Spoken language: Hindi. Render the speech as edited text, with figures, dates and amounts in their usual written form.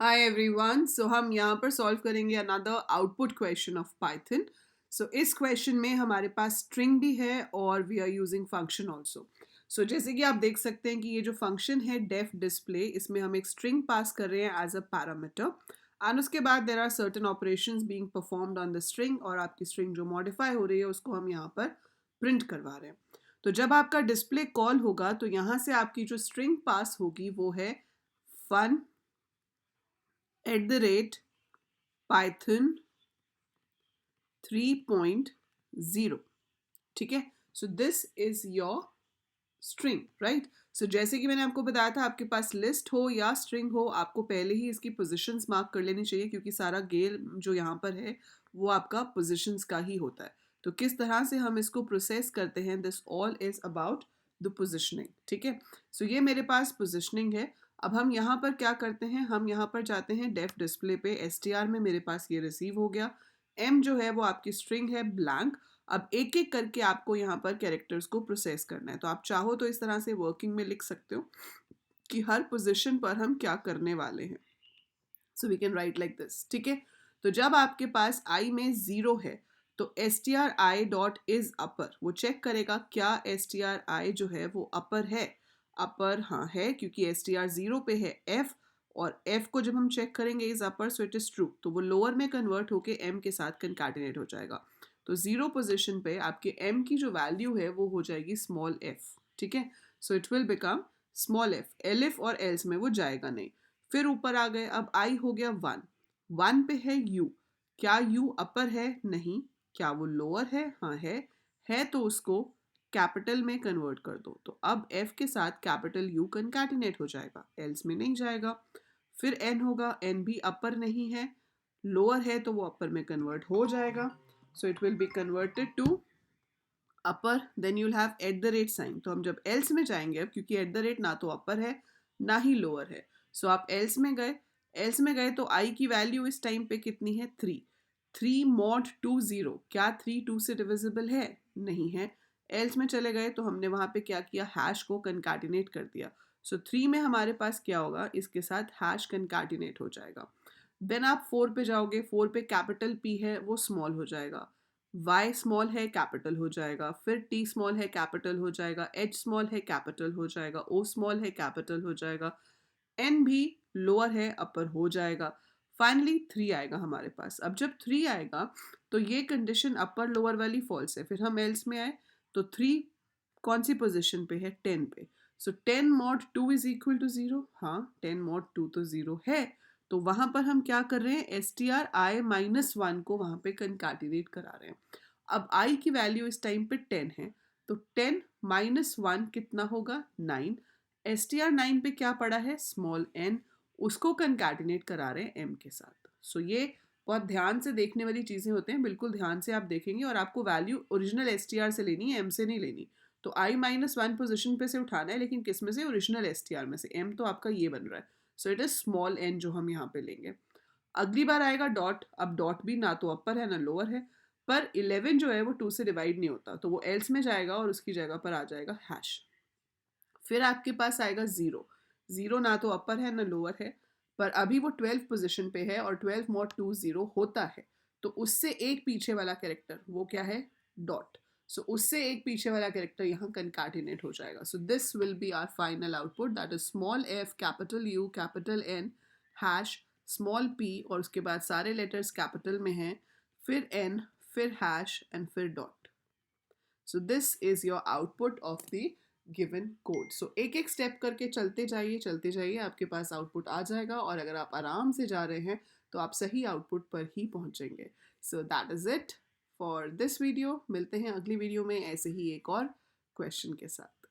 हाय एवरीवन, सो हम यहाँ पर सॉल्व करेंगे another output question of Python. So इस क्वेश्चन में हमारे पास स्ट्रिंग भी है और we are using function also. So जैसे कि आप देख सकते हैं कि ये जो फंक्शन है डेफ डिस्प्ले, इसमें हम एक स्ट्रिंग पास कर रहे हैं एज अ पैरामीटर एंड उसके बाद there are certain operations being performed on the string और आपकी स्ट्रिंग जो मॉडिफाई हो रही है उसको हम यहाँ पर प्रिंट करवा रहे हैं। तो जब आपका डिस्प्ले कॉल होगा तो यहाँ से आपकी जो स्ट्रिंग पास होगी वो है fun @python 3.0। ठीक है, so this is your string, right. So जैसे कि मैंने आपको बताया था, आपके पास लिस्ट हो या स्ट्रिंग हो, आपको पहले ही इसकी पोजीशंस मार्क कर लेनी चाहिए क्योंकि सारा गेम जो यहाँ पर है वो आपका पोजीशंस का ही होता है। तो किस तरह से हम इसको प्रोसेस करते हैं, this all is about the positioning. ठीक है, सो ये मेरे पास पोजिशनिंग है। अब हम यहाँ पर क्या करते हैं, हम यहाँ पर जाते हैं डेफ डिस्प्ले पे, str में मेरे पास ये रिसीव हो गया। m जो है वो आपकी स्ट्रिंग है ब्लैंक। अब एक एक करके आपको यहाँ पर कैरेक्टर्स को प्रोसेस करना है। तो आप चाहो तो इस तरह से वर्किंग में लिख सकते हो कि हर पोजीशन पर हम क्या करने वाले हैं। So we can write like this. ठीक है, तो जब आपके पास i में 0 है तो stri डॉट इज अपर वो चेक करेगा क्या stri जो है वो अपर है। अपर हाँ है, क्योंकि str 0 पे है f, और f को जब हम चेक करेंगे is upper, so it is true, तो वो लोअर में कन्वर्ट होके m के साथ कंकैटिनेट हो जाएगा। तो 0 पोजिशन पे आपके m की जो वैल्यू है वो हो जाएगी स्मॉल f। ठीक है, सो it will become small f। elif और else में वो जाएगा नहीं। फिर ऊपर आ गए, अब i हो गया 1। 1 पे है u, क्या u अपर है? नहीं। क्या वो लोअर है? हाँ है तो उसको कैपिटल में कन्वर्ट कर दो। तो अब f के साथ कैपिटल U कंकैटिनेट हो जाएगा, एल्स में नहीं जाएगा। फिर n होगा, n भी अपर नहीं है, लोअर है तो वो अपर में कन्वर्ट हो जाएगा। So it will be converted to upper, then you'll have @ तो हम जब एल्स में जाएंगे, अब क्योंकि @ ना तो अपर है ना ही लोअर है, सो आप एल्स में गए। एल्स में गए तो आई की वैल्यू इस टाइम पे कितनी है? 3। 3 mod 2 0, क्या 3 2 से डिविजिबल है? नहीं है। एल्स में चले गए तो हमने वहां पे क्या किया, हैश को कंकैटिनेट कर दिया। सो 3 में हमारे पास क्या होगा, इसके साथ हैश कंकैटिनेट हो जाएगा। देन आप 4 पे जाओगे, 4 पे कैपिटल P है वो स्मॉल हो जाएगा, y स्मॉल है कैपिटल हो जाएगा, फिर t स्मॉल है कैपिटल हो जाएगा, h स्मॉल है कैपिटल हो जाएगा, o स्मॉल है कैपिटल हो जाएगा, n भी लोअर है अपर हो जाएगा। फाइनली 3 आएगा हमारे पास। अब जब 3 आएगा तो ये कंडीशन अपर लोअर वाली फॉल्स है। फिर हम एल्स में आए तो 3 कौन सी पोजीशन पे है? 10 पे। सो 10 mod 2 इज इक्वल टू 0। हाँ, 10 mod 2 तो 0 है। तो वहां पर हम क्या कर रहे हैं, stri-1 को वहां पे कंकैटिनेट करा रहे हैं। अब i की वैल्यू इस टाइम पे 10 है, तो 10 - 1 कितना होगा? 9। str9 पे क्या पड़ा है? स्मॉल n, उसको कंकैटिनेट करा रहे हैं m के साथ। सो ये बहुत ध्यान से देखने वाली चीजें होते हैं, बिल्कुल ध्यान से आप देखेंगे और आपको वैल्यू ओरिजिनल str से लेनी है, m से नहीं लेनी। तो i-1 पोजीशन पे से उठाना है, लेकिन किस में से? ओरिजिनल str में से। m तो आपका ये बन रहा है, so it is small n जो हम यहाँ पे लेंगे। अगली बार आएगा डॉट। अब डॉट भी ना तो अपर है ना लोअर है, पर 11 जो है वो 2 से डिवाइड नहीं होता, तो वो एल्स में जाएगा और उसकी जगह पर आ जाएगा हैश। फिर आपके पास आएगा 0। 0 ना तो अपर है ना लोअर है, पर अभी वो 12 पोजीशन पे है और 12 mod 2 0 होता है, तो उससे एक पीछे वाला कैरेक्टर वो क्या है? डॉट। सो उससे एक पीछे वाला कैरेक्टर यहाँ कंकैटिनेट हो जाएगा। So this will be our final output, that is small f capital U capital N hash small p, और उसके बाद सारे लेटर्स कैपिटल में हैं, फिर n, फिर हैश एंड फिर dot. So this is your output of the given code. So एक एक स्टेप करके चलते जाइए, आपके पास आउटपुट आ जाएगा, और अगर आप आराम से जा रहे हैं तो आप सही आउटपुट पर ही पहुंचेंगे। So that is it for this video. मिलते हैं अगली वीडियो में ऐसे ही एक और क्वेश्चन के साथ।